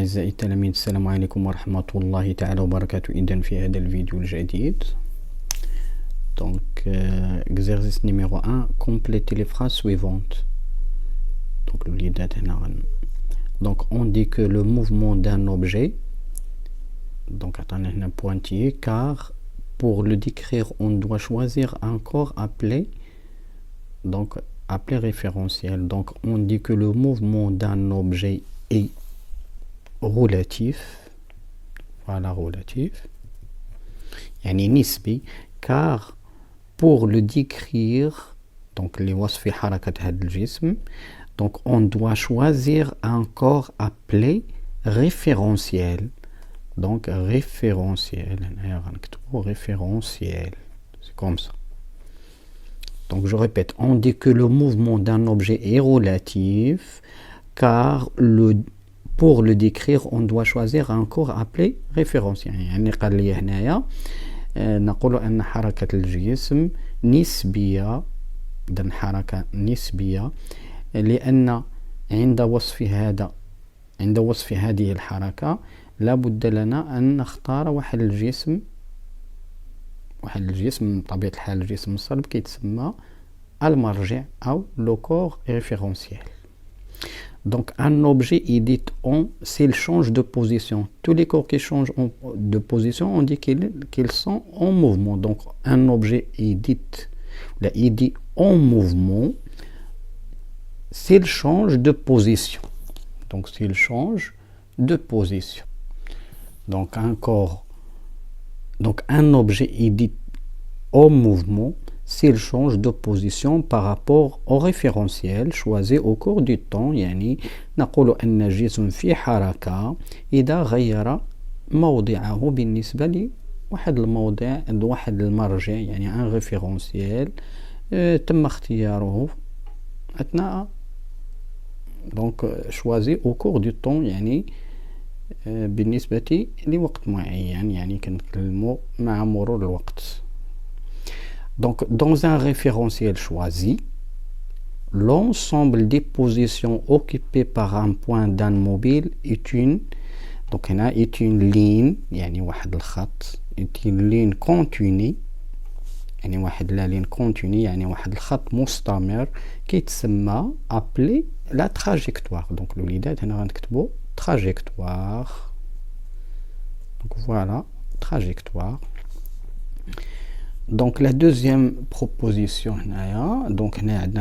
أعزائي التلاميذ، السلام عليكم ورحمة الله تعالى وبركاته. إذن في هذا الفيديو الجديد exercice numéro 1, complétez les phrases suivantes. Donc الوليدات هنا donc on dit que le mouvement d'un objet, donc attendez un pointillé, car pour le décrire on doit choisir un corps appelé référentiel. Donc on dit que le mouvement d'un objet est relatif, voilà, relatif, يعني نسبي, car pour le décrire, donc les وصف حركة هذا الجسم, donc on doit choisir un corps appelé référentiel. Donc référentiel, référentiel, c'est comme ça. Donc je répète, on dit que le mouvement d'un objet est relatif, car pour le décrire on doit choisir un corps appelé référentiel. يعني قال لي هنايا نقول أن حركة الجسم نسبية، إذن حركة نسبية لأن عند وصف هذه الحركة لابد لنا أن نختار واحد الجسم بطبيعة الحال الجسم الصلب كيتسمى المرجع أو لو كور référentiel. Donc un objet est dit s'il change de position. Tous les corps qui changent de position, on dit qu'ils sont en mouvement. Donc un objet est dit en mouvement s'il change de position. Donc s'il change de position. Donc un objet est dit en mouvement s'il change de position par rapport au référentiel choisi au cours du temps. يعني نقول أن الجسم في حركة إذا غير موضعه بالنسبة لواحد الموضع، واحد المرجع، يعني un référentiel تم اختياره أثناء donc choisi au cours du temps، يعني بالنسبة لوقت معين، يعني كنتكلموا مع مرور الوقت. Donc, dans un référentiel choisi, l'ensemble des positions occupées par un point d'un mobile est une ligne، يعني واحد الخط، est une ligne continue، يعني واحد لا ligne continue، يعني واحد الخط مستمر كيتسمى appelé la trajectoire. Donc الوليدات هنا غنكتبوا trajectoire. Donc voilà, trajectoire. Donc la deuxième proposition, donc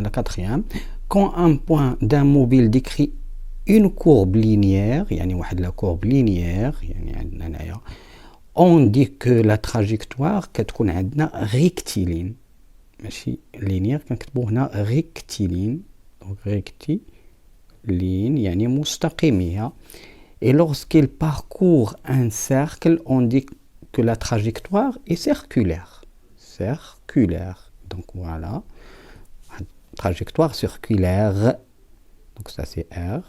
la quatrième, quand un point d'un mobile décrit une courbe linéaire، يعني واحد la courbe linéaire، يعني عندنا هنايا on dit que la trajectoire كتكون عندنا rectiligne، ماشي linéaire، كنكتبوا هنا rectiligne. donc rectiligne يعني مستقيمية. Et lorsqu'il parcourt un cercle, on dit que la trajectoire est circulaire. Donc voilà, trajectoire circulaire, donc ça c'est R.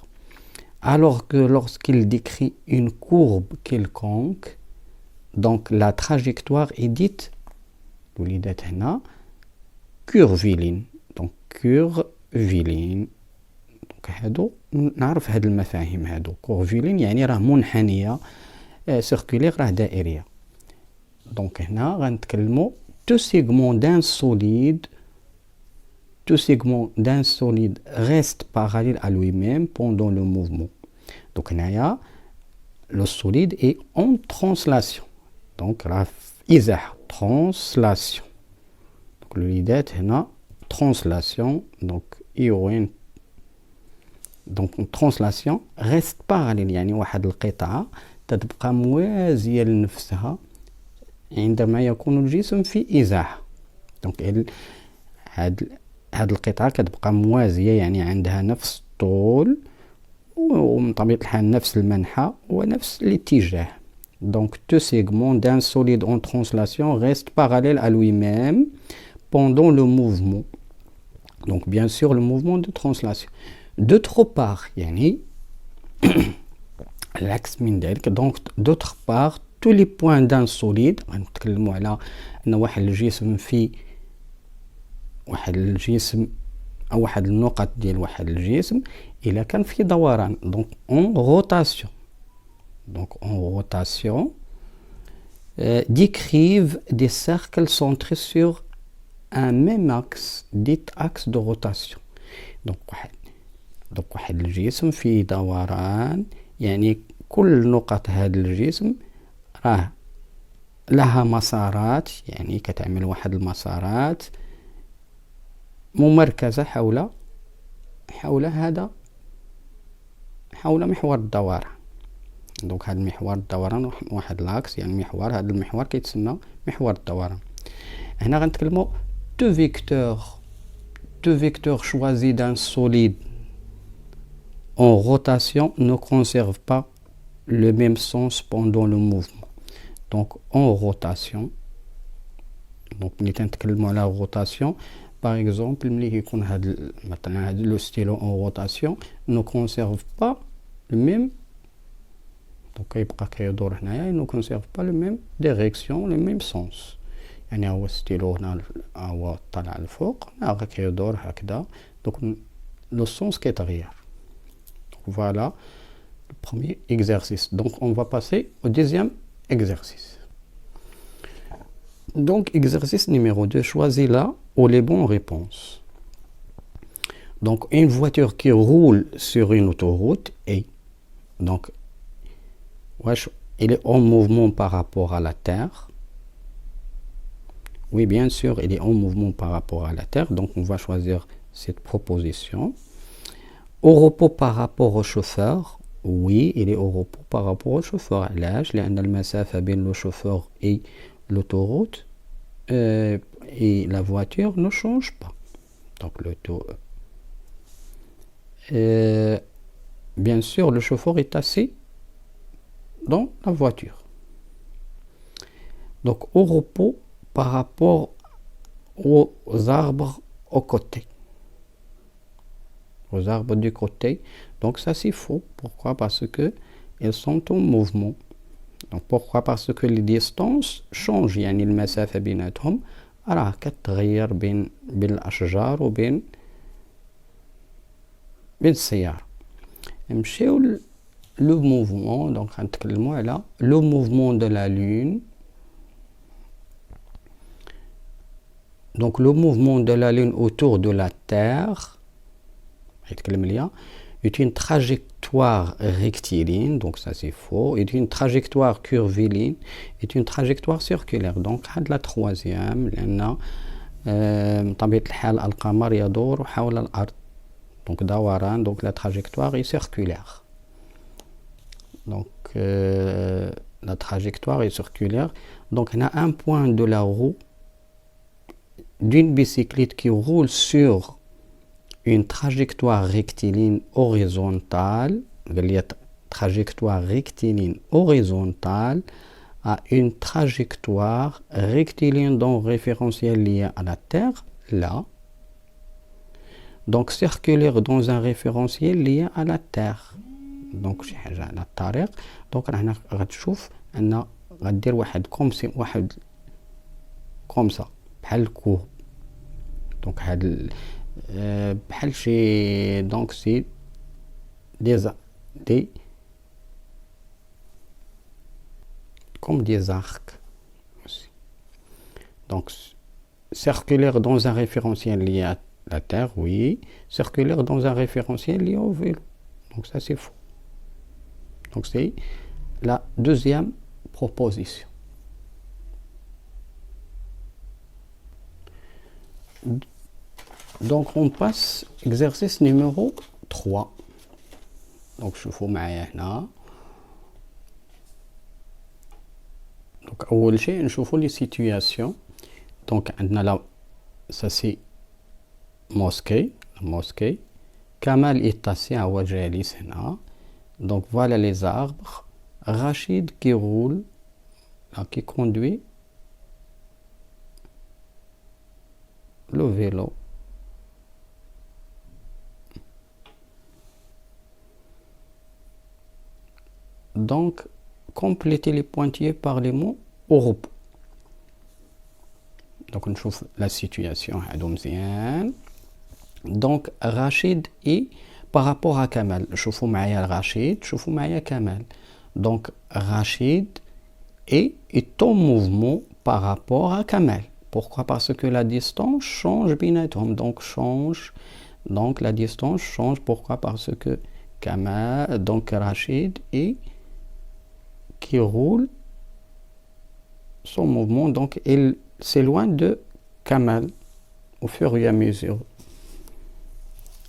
Alors que lorsqu'il décrit une courbe quelconque, donc la trajectoire est dite curviligne. Donc curviligne. donc هادو نعرف هاد المفاهيم هادو. curviligne يعني راه منحنية، circulaire راه دائرية. donc هنا غنتكلموا deux segments d'un solide restent parallèles à lui-même pendant le mouvement. Donc هنايا le solide est en translation. donc راه في إزاحة، translation. donc الوليدات هنا translation. donc إيوين donc translation reste parallèle، يعني واحد القطعة تتبقى موازية لنفسها عندما يكون الجسم في إزاحة. donc هاد القطعة كتبقى موازية، يعني عندها نفس الطول ومن طبيعة الحال نفس المنحى ونفس الاتجاه. donc deux segments d'un solide en translation restent parallèles à lui-même pendant le mouvement. donc bien sûr le mouvement de translation. d'autre part يعني العكس من ذلك. donc d'autre part tous les points d'un solide، غنتكلموا على ان واحد الجسم او واحد النقط ديال واحد الجسم الا كان في دوران، donc en rotation. donc en rotation, décrivent des cercles centrés sur un même axe, dit axe de rotation. donc واحد الجسم فيه دوران، يعني كل نقط هذا الجسم راه لها مسارات، يعني كتعمل واحد المسارات ممركزة حول محور الدوران. دونك هذا محور الدوران واحد لاكس، يعني محور، هذا المحور كيتسمى محور الدوران. هنا غنتكلموا deux vecteurs choisis d'un solide en rotation ne conservent pas le même sens pendant le mouvement. Donc en rotation, donc ملي تنتكلموا على rotation par exemple ملي يكون هذا مثلا هذا لو ستيلو en rotation ne conserve pas le même، donc كيبقى كيدور هنايا ne conserve pas le même direction le même sens. يعني هو ستيلو هنا هو طالع الفوق، هنا كيدور هكذا، donc le sens كيتغير. Voilà le premier exercice. Donc on va passer au deuxième exercice. Donc exercice numéro 2, choisis là ou les bonnes réponses. Donc une voiture qui roule sur une autoroute et donc il est en mouvement par rapport à la Terre. Oui, bien sûr, il est en mouvement par rapport à la Terre, donc on va choisir cette proposition. Au repos par rapport au chauffeur. Oui, il est au repos par rapport au chauffeur. علاش؟ لأن المسافة بين le chauffeur et l'autoroute et la voiture ne change pas. Donc bien sûr, le chauffeur est assis dans la voiture. Donc au repos par rapport aux arbres au côté. Aux arbres du côté. Donc ça c'est faux. Pourquoi? Parce que ils sont en mouvement. Donc pourquoi? Parce que les distances changent. يعني المسافة بيناتهم راه كتغير بين الأشجار وبين السيارة. نمشيو لو موفمون. دونك غنتكلموا على لو موفمون de la lune. Donc le mouvement de la lune autour de la Terre est une trajectoire rectiligne, donc ça c'est faux, est une trajectoire curviligne, est une trajectoire circulaire. Donc la troisième, لأن بطبيعة الحال القمر يدور حول الأرض، donc دوران، donc la trajectoire est circulaire. Donc la trajectoire est circulaire. Donc on a un point de la roue d'une bicyclette qui roule sur une trajectoire rectiligne horizontale, trajectoire rectiligne horizontale à une trajectoire rectiligne dans référentiel lié à la Terre, là. Donc circulaire dans un référentiel lié à la Terre. Donc شي حاجة على الطريق. donc رانا غتشوف أن غدير واحد كومسا بحال الكوب. donc هاد بحال شي donc c'est des comme des arcs aussi. Donc circulaire dans un référentiel lié à la Terre, oui. Circulaire dans un référentiel lié au vélo. Donc ça c'est faux. Donc c'est la deuxième proposition. Donc on passe exercice numéro 3. Donc شوفوا معايا هنا. Donc أول شيء نشوفوا les situations. Donc عندنا là ça c'est mosquée. Kamal est assis هو جالس هنا. Donc voilà les arbres. Rachid qui roule, qui conduit le vélo. Donc complétez les pointillés par les mots au repos. Donc on trouve la situation. Donc Rachid est par rapport à Kamal. شوفوا معايا Rachid, شوفوا معايا Kamal. Donc Rachid est en mouvement par rapport à Kamal. Pourquoi? Parce que la distance change بيناتهم. Donc la distance change. Pourquoi? Parce que Kamal, donc Rachid, et qui roule son mouvement, donc il s'éloigne de Kamal au fur et à mesure.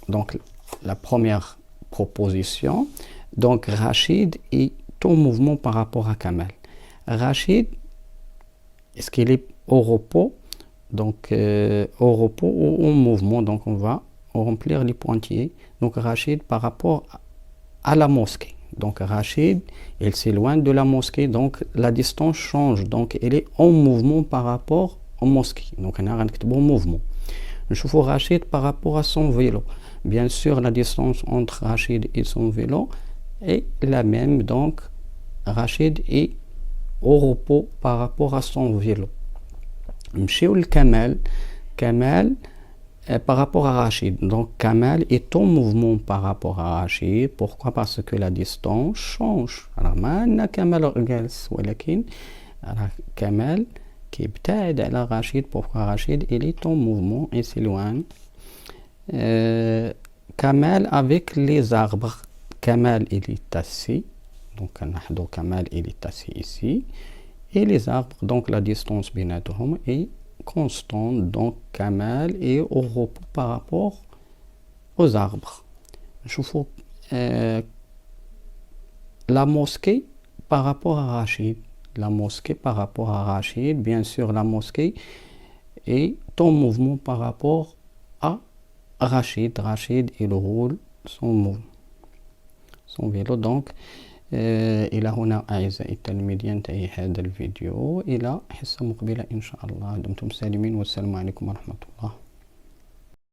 Donc la première proposition, donc Rachid est en mouvement par rapport à Kamal. Rachid, est-ce qu'il est au repos? Donc au repos ou en mouvement? Donc on va remplir les pointillés. Donc Rachid par rapport à la mosquée. Donc Rachid, il s'éloigne de la mosquée, donc la distance change. Donc il est en mouvement par rapport aux mosquées. Donc on a un bon mouvement. Je vois Rachid par rapport à son vélo. Bien sûr, la distance entre Rachid et son vélo est la même. Donc Rachid est au repos par rapport à son vélo. Mchiou le Kamal. Kamal par rapport à Rachid. Donc Kamal est en mouvement par rapport à Rachid. Pourquoi? Parce que la distance change. Alors maintenant Kamal جالس ولكن Kamal qui ابتعد على Rachid. Pourquoi? Rachid il est en mouvement et s'éloigne. Kamal avec les arbres. Kamal il est assis. Donc Kamal il est assis ici. Et les arbres, donc la distance بيناتهم est constante. Donc Kamal est au repos par rapport aux arbres. Je vois la mosquée par rapport à Rachid. La mosquée par rapport à Rachid. Bien sûr, la mosquée est en mouvement par rapport à Rachid. Rachid, il roule son vélo. Donc إلى هنا أعزائي التلاميذ ينتهي هذا الفيديو. إلى حصة مقبلة إن شاء الله. دمتم سالمين والسلام عليكم ورحمة الله.